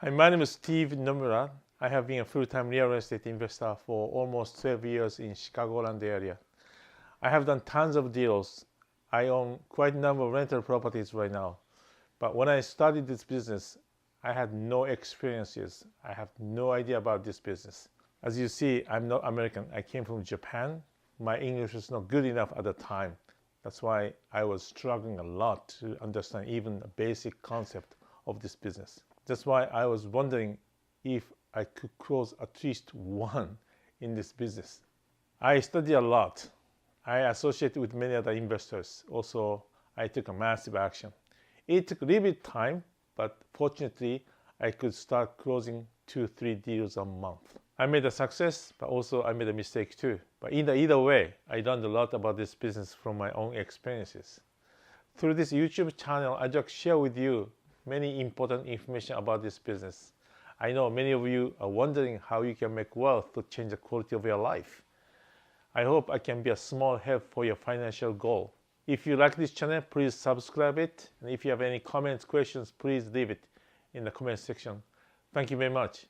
Hi, my name is Steve Nomura. I have been a full-time real estate investor for almost 12 years in Chicagoland area. I have done tons of deals. I own quite a number of rental properties right now. But when I started this business, I had no experiences. I have no idea about this business. As you see, I'm not American. I came from Japan. My English was not good enough at the time. That's why I was struggling a lot to understand even a basic concept of this business. That's why I was wondering if I could close at least one in this business. I study a lot. I associated with many other investors. Also, I took a massive action. It took a little bit of time, but fortunately, I could start closing 2-3 deals a month. I made a success, but also I made a mistake too. But either way, I learned a lot about this business from my own experiences. Through this YouTube channel, I just share with you many important information about this business. I know many of you are wondering how you can make wealth to change the quality of your life. I hope I can be a small help for your financial goal. If you like this channel, please subscribe it. And if you have any comments, questions, please leave it in the comment section. Thank you very much.